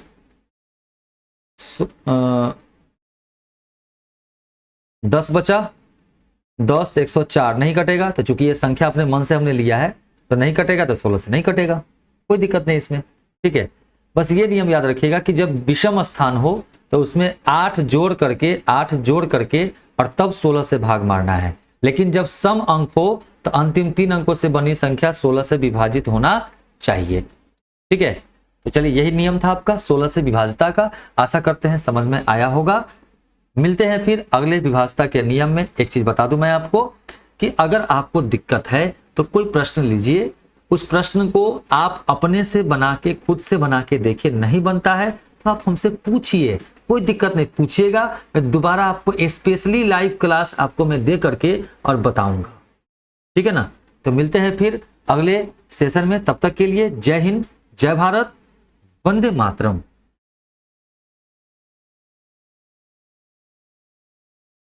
10 बचा, 10 तो 104 नहीं कटेगा, तो चूंकि ये संख्या अपने मन से हमने लिया है तो नहीं कटेगा, तो 16 से नहीं कटेगा, कोई दिक्कत नहीं इसमें, ठीक है। बस ये नियम याद रखिएगा कि जब विषम स्थान हो तो उसमें 8 जोड़ करके और तब 16 से भाग मारना है, लेकिन जब सम अंक हो तो अंतिम 3 अंकों से बनी संख्या 16 से विभाजित होना चाहिए, ठीक है। तो चलिए यही नियम था आपका 16 से विभाजता का, आशा करते हैं समझ में आया होगा। मिलते हैं फिर अगले विभाजता के नियम में। एक चीज बता दूं मैं आपको कि अगर आपको दिक्कत है तो कोई प्रश्न लीजिए, उस प्रश्न को आप अपने से बना के, खुद से बना के देखिए, नहीं बनता है तो आप हमसे पूछिए, कोई दिक्कत नहीं, पूछिएगा, मैं दोबारा आपको स्पेशली लाइव क्लास आपको मैं दे करके और बताऊंगा, ठीक है ना। तो मिलते हैं फिर अगले सेशन में, तब तक के लिए जय हिंद, जय भारत, वंदे मातरम।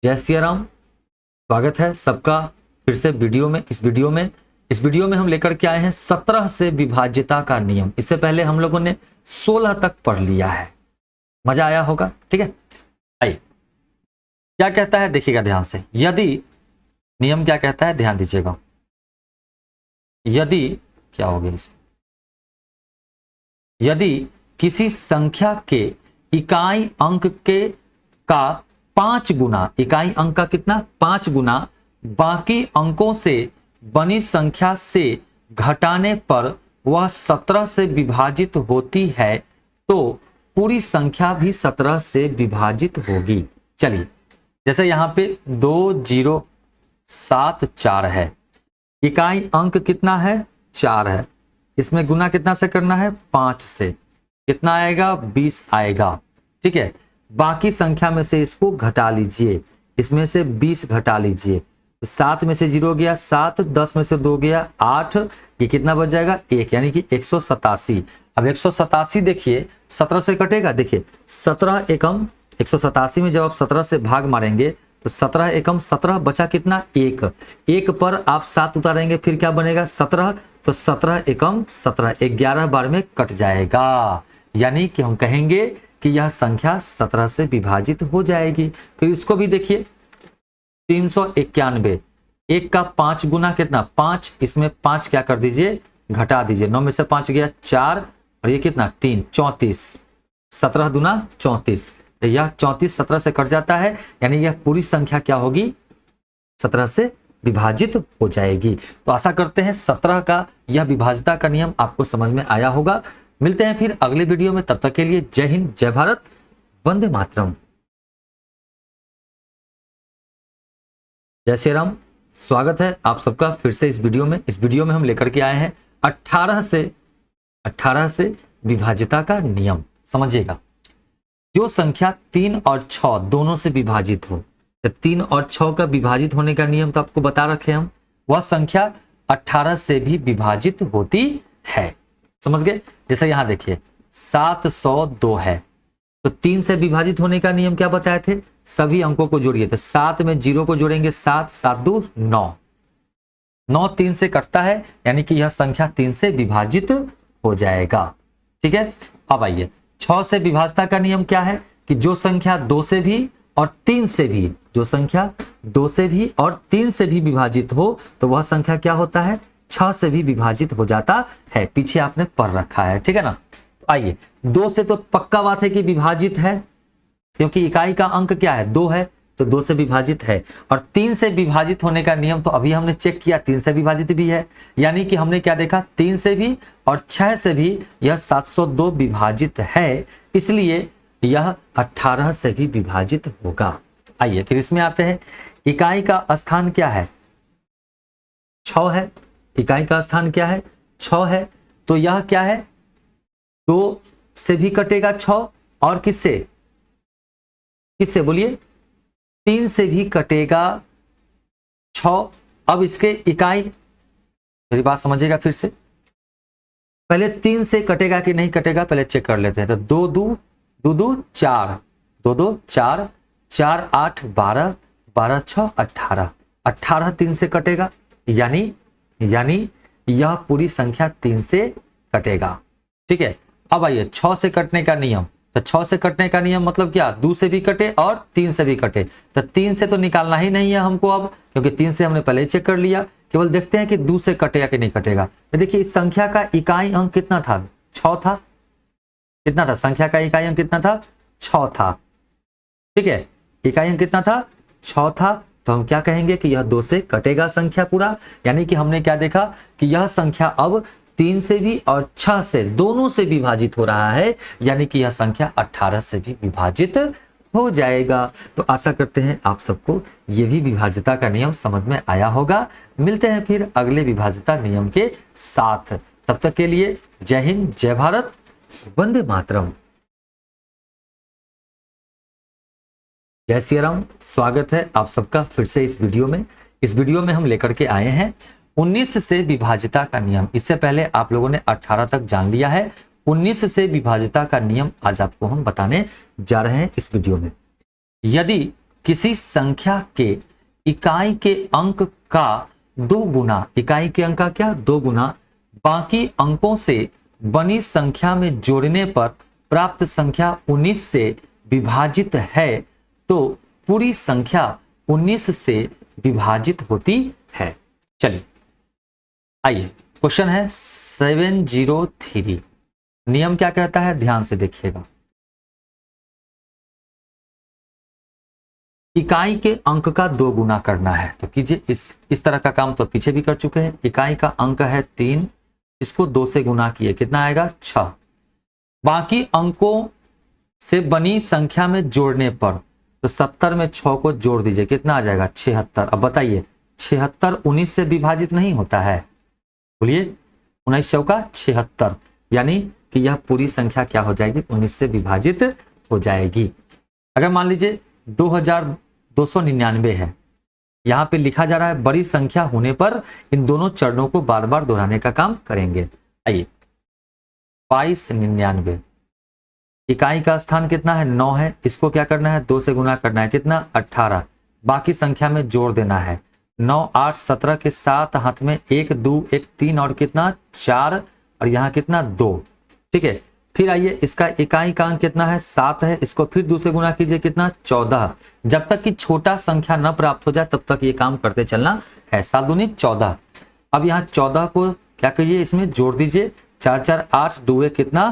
जय सिया राम। स्वागत है सबका फिर से वीडियो में। इस वीडियो में हम लेकर के आए हैं 17 से विभाज्यता का नियम। इससे पहले हम लोगों ने 16 तक पढ़ लिया है, मजा आया होगा, ठीक है। आइए क्या कहता है देखिएगा ध्यान से, यदि नियम क्या कहता है ध्यान दीजिएगा, यदि क्या हो गया इसमें, यदि किसी संख्या के इकाई अंक के का 5 गुना, इकाई अंक का कितना 5 गुना बाकी अंकों से बनी संख्या से घटाने पर वह 17 से विभाजित होती है तो पूरी संख्या भी 17 से विभाजित होगी। चलिए, जैसे यहां पे 2074 है, इकाई अंक कितना है 4 है, इसमें गुना कितना से करना है 5 से, कितना आएगा 20 आएगा। ठीक है, बाकी संख्या में से इसको घटा लीजिए, इसमें से 20 घटा लीजिए, तो 7 में से 0 गया 7, 10 में से 2 गया 8, ये कितना बच जाएगा 1, यानी कि 187। अब 187 देखिए 17 से कटेगा, देखिए 17 एकम 187 में जब आप 17 से भाग मारेंगे तो 17 एकम 17 बचा कितना 1, 1 पर आप 7 उतारेंगे फिर क्या बनेगा 17, तो 17 एकम 17 11 बार में कट जाएगा, यानी कि हम कहेंगे कि यह संख्या 17 से विभाजित हो जाएगी। फिर इसको भी देखिए 391, 1 का 5 गुना कितना 5, इसमें 5 क्या कर दीजिए घटा दीजिए, 9 में से 5 गया 4 और ये कितना 3, 34, 17 दुना 34, यह 34 17 से कट जाता है, यानी यह पूरी संख्या क्या होगी 17 से विभाजित हो जाएगी। तो आशा करते हैं 17 का यह विभाजिता का नियम आपको समझ में आया होगा। मिलते हैं फिर अगले वीडियो में, तब तक के लिए जय हिंद, जय भारत, वंदे मातरम, जय श्री राम। स्वागत है आप सबका फिर से इस वीडियो में। इस वीडियो में हम लेकर के आए हैं 18 से विभाजिता का नियम। समझिएगा, जो संख्या 3 और 6 दोनों से विभाजित हो, 3 और 6 का विभाजित होने का नियम तो आपको बता रखे हम, वह संख्या 18 से भी विभाजित होती है। समझ गए? जैसे यहां देखिए 702 है, तो 3 से विभाजित होने का नियम क्या बताए थे, सभी अंकों को जोड़िए, तो 7 में 0 को जोड़ेंगे 7, 7 2 9, 9 3 से कटता है, यानी कि यह संख्या 3 से विभाजित हो जाएगा। ठीक है, अब आइए 6 से विभाजिता का नियम क्या है कि जो संख्या 2 से भी और 3 से भी, जो संख्या 2 से भी और 3 से भी विभाजित हो तो वह संख्या क्या होता है 6 से भी विभाजित हो जाता है। पीछे आपने पढ़ रखा है, ठीक है ना। तो आइए 2 से तो पक्का बात है कि विभाजित है, क्योंकि इकाई का अंक क्या है 2 है, तो 2 से विभाजित है। और 3 से विभाजित होने का नियम तो अभी हमने चेक किया 3 से विभाजित भी है, यानी कि हमने क्या देखा 3 से भी और 6 से भी यह 702 विभाजित है, इसलिए यह 18 से भी विभाजित होगा। आइए फिर इसमें आते हैं, इकाई का स्थान क्या है 6 है, इकाई का स्थान क्या है 6 है, तो यह क्या है 2 से भी कटेगा 6 और किससे किससे बोलिए 3 से भी कटेगा 6। अब इसके इकाई, मेरी बात समझिएगा फिर से, पहले 3 से कटेगा कि नहीं कटेगा पहले चेक कर लेते हैं। तो 2 2 2 2 4, 2 2 4, 4 8 12, 12 6 18, 18 3 से कटेगा, यानी यह पूरी संख्या 3 से कटेगा। ठीक है, अब आइए 6 से कटने का नियम, तो 6 से कटने का नियम मतलब क्या 2 से भी कटे और 3 से भी कटे, तो 3 से तो निकालना ही नहीं है हमको अब, क्योंकि 3 से हमने पहले ही चेक कर लिया, केवल देखते हैं कि 2 से कटेगा कि नहीं कटेगा। तो देखिए इस संख्या का इकाई अंक कितना था 6 था, कितना था संख्या का इकाई अंक कितना था 6 था। ठीक है, इकाई अंक कितना था 6 था, तो हम क्या कहेंगे कि यह 2 से कटेगा संख्या पूरा, यानी कि हमने क्या देखा कि यह संख्या अब 3 से भी और 6 से दोनों से विभाजित हो रहा है, यानी कि यह संख्या 18 से भी विभाजित हो जाएगा। तो आशा करते हैं आप सबको यह भी विभाजिता का नियम समझ में आया होगा। मिलते हैं फिर अगले विभाजिता नियम के साथ, तब तक के लिए जय हिंद, जय भारत, वंदे मातरम, जय श्री राम। स्वागत है आप सबका फिर से इस वीडियो में। इस वीडियो में हम लेकर के आए हैं 19 से विभाजिता का नियम। इससे पहले आप लोगों ने 18 तक जान लिया है, 19 से विभाजिता का नियम आज आपको हम बताने जा रहे हैं इस वीडियो में। यदि किसी संख्या के इकाई के अंक का 2 गुना, इकाई के अंक का क्या 2 गुना बाकी अंकों से बनी संख्या में जोड़ने पर प्राप्त संख्या 19 से विभाजित है तो पूरी संख्या 19 से विभाजित होती है। चलिए आइए, क्वेश्चन है 703, नियम क्या कहता है, ध्यान से देखिएगा। इकाई के अंक का 2 गुना करना है, तो कीजिए। इस तरह का काम तो पीछे भी कर चुके हैं। इकाई का अंक है 3, इसको 2 से गुना किए, कितना आएगा 6। बाकी अंकों से बनी संख्या में जोड़ने पर, तो 70 में 6 को जोड़ दीजिए, कितना आ जाएगा 76। अब बताइए 76 19 से विभाजित नहीं होता है, बोलिए 19 चौका 76, यानी कि यह पूरी संख्या क्या हो जाएगी, 19 से विभाजित हो जाएगी। अगर मान लीजिए 2299 है, यहां पे लिखा जा रहा है बड़ी संख्या होने पर इन दोनों चरणों को बार बार दोहराने का काम करेंगे। आइए 2299, इकाई का स्थान कितना है 9 है, इसको क्या करना है 2 से गुना करना है, कितना 18। बाकी संख्या में जोड़ देना है, 9 8 17 के 7 हाथ में 1 2 1 3 और कितना 4 और यहाँ कितना 2। ठीक है, फिर आइए इसका इकाई का अंक कितना है 7 है, इसको फिर 2 से गुना कीजिए, कितना 14। जब तक कि छोटा संख्या न प्राप्त हो जाए तब तक ये काम करते चलना है। 7 दूनी 14। अब यहाँ 14 को क्या कहिए इसमें जोड़ दीजिए, 4 4 8 2 कितना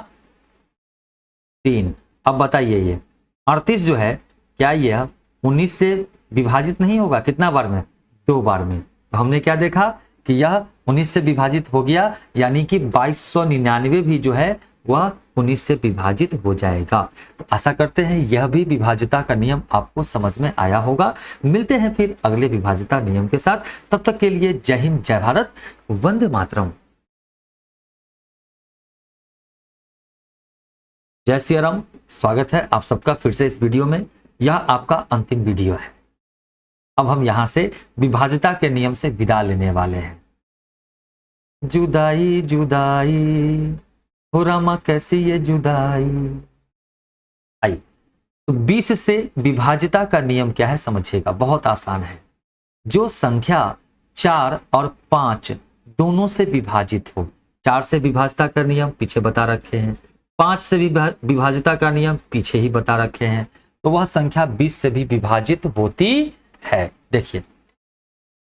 3। अब बताइए ये 38 जो है, क्या यह 19 से विभाजित नहीं होगा, कितना बार में 2 बार में। तो हमने क्या देखा कि यह 19 से विभाजित हो गया, यानी कि 2299 भी जो है वह 19 से विभाजित हो जाएगा। तो आशा करते हैं यह भी विभाज्यता का नियम आपको समझ में आया होगा। मिलते हैं फिर अगले विभाज्यता नियम के साथ, तब तक के लिए जय हिंद, जय भारत, वंदे मातरम। जय श्री राम, स्वागत है आप सबका फिर से इस वीडियो में। यह आपका अंतिम वीडियो है। अब हम यहां से विभाज्यता के नियम से विदा लेने वाले हैं। जुदाई जुदाई हो रामा कैसी ये जुदाई। आई तो 20 से विभाज्यता का नियम क्या है समझिएगा, बहुत आसान है। जो संख्या 4 और 5 दोनों से विभाजित हो, 4 से विभाज्यता का नियम पीछे बता रखे हैं, 5 से विभाज्यता का नियम पीछे ही बता रखे हैं, तो वह संख्या 20 से भी विभाजित होती है। देखिए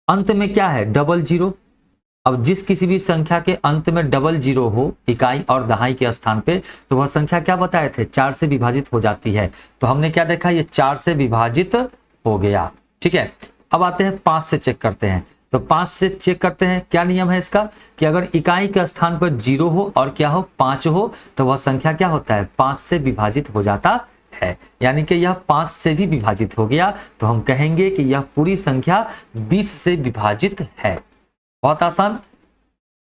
अंत में क्या है, डबल जीरो। अब जिस किसी भी संख्या के अंत में डबल जीरो हो इकाई और दहाई के स्थान पे, तो वह संख्या क्या बताए थे 4 से विभाजित हो जाती है। तो हमने क्या देखा, ये 4 से विभाजित हो गया। ठीक है, अब आते हैं 5 से चेक करते हैं। तो 5 से चेक करते हैं, क्या नियम है इसका कि अगर इकाई के स्थान पर 0 हो और क्या हो 5 हो, तो वह संख्या क्या होता है 5 से विभाजित हो जाता है, यानी कि यह 5 से भी विभाजित हो गया। तो हम कहेंगे कि यह पूरी संख्या 20 से विभाजित है। बहुत आसान,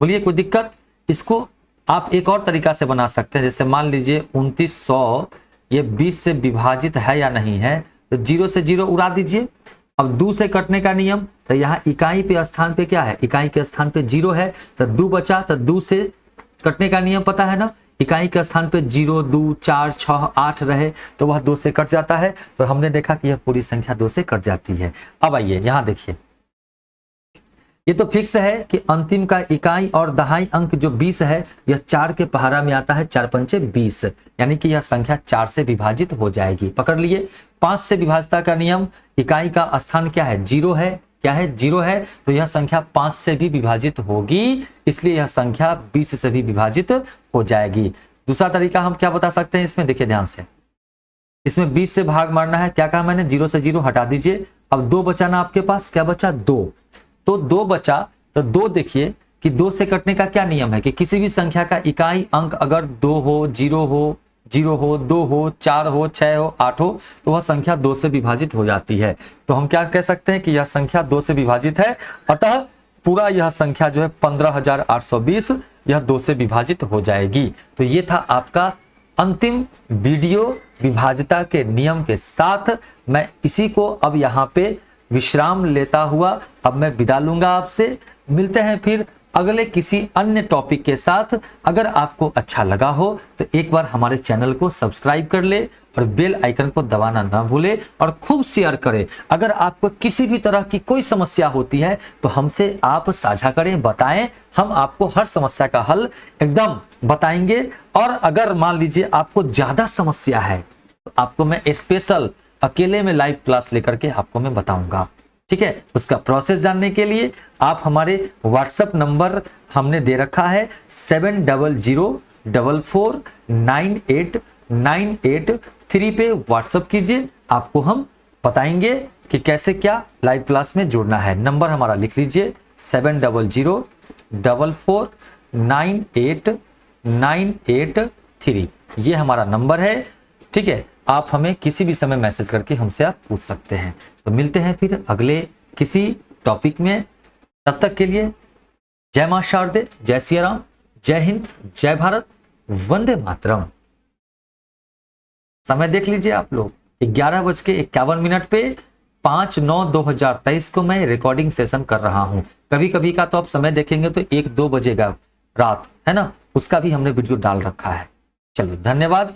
बोलिए कोई दिक्कत। इसको आप एक और तरीका से बना सकते हैं, जैसे मान लीजिए 2900 ये 20 से विभाजित है या नहीं है, तो 0 से 0 उड़ा दीजिए। अब 2 से कटने का नियम, तो यहाँ इकाई पे स्थान पे क्या है, इकाई के स्थान पे 0 है, तो 2 बचा, तो 2 से कटने का नियम पता है ना, इकाई के स्थान पे 0 2 4 6 8 रहे तो वह 2 से कट जाता है। तो हमने देखा कि यह पूरी संख्या 2 से कट जाती है। अब आइए यहाँ देखिए, ये तो फिक्स है कि अंतिम का इकाई और दहाई अंक जो 20 है यह 4 के पहाड़ा में आता है, 4 पंचे 20, यानी कि यह संख्या 4 से विभाजित हो जाएगी। पकड़ लिए। 5 से विभाज्यता का नियम, इकाई का स्थान क्या है 0 है, क्या है 0 है, तो यह संख्या 5 से भी विभाजित होगी, इसलिए यह संख्या 20 से भी विभाजित हो जाएगी। दूसरा तरीका हम क्या बता सकते हैं इसमें, देखिए ध्यान से, इसमें 20 से भाग मारना है। क्या कहा मैंने, 0 से 0 हटा दीजिए। अब 2 बचा ना आपके पास, क्या बचा 2, तो 2 बचा, तो 2 देखिए कि 2 से कटने का क्या नियम है कि किसी भी संख्या का इकाई अंक अगर 2 हो 0 हो 0 हो 2 हो 4 हो 6 हो 8 हो, तो वह संख्या 2 से विभाजित हो जाती है। तो हम क्या कह सकते हैं कि यह संख्या 2 से विभाजित है, अतः पूरा यह संख्या जो है 15,820 यह 2 से विभाजित हो जाएगी। तो ये था आपका अंतिम वीडियो विभाज्यता के नियम के साथ। मैं इसी को अब यहाँ पे विश्राम लेता हुआ अब मैं विदा लूंगा आपसे। मिलते हैं फिर अगले किसी अन्य टॉपिक के साथ। अगर आपको अच्छा लगा हो तो एक बार हमारे चैनल को सब्सक्राइब कर ले और बेल आइकन को दबाना ना भूले और खूब शेयर करें। अगर आपको किसी भी तरह की कोई समस्या होती है तो हमसे आप साझा करें, बताएं, हम आपको हर समस्या का हल एकदम बताएंगे। और अगर मान लीजिए आपको ज्यादा समस्या है तो आपको मैं स्पेशल अकेले में लाइव क्लास लेकर के आपको मैं बताऊंगा। ठीक है, उसका प्रोसेस जानने के लिए आप हमारे व्हाट्सएप नंबर हमने दे रखा है 7002 74989883 पे व्हाट्सअप कीजिए। आपको हम बताएंगे कि कैसे क्या लाइव क्लास में जुड़ना है। नंबर हमारा लिख लीजिए 7004948983, ये हमारा नंबर है। ठीक है, आप हमें किसी भी समय मैसेज करके हमसे आप पूछ सकते हैं। तो मिलते हैं फिर अगले किसी टॉपिक में, तब तक के लिए जय मां शारदे, जय सिया राम, जय हिंद, जय भारत, वंदे मातरम। समय देख लीजिए आप लोग 11:51 पे 5/9/2023 को मैं रिकॉर्डिंग सेशन कर रहा हूं। कभी कभी का तो आप समय देखेंगे तो 1-2 बजेगा रात, है ना, उसका भी हमने वीडियो डाल रखा है। चलिए धन्यवाद।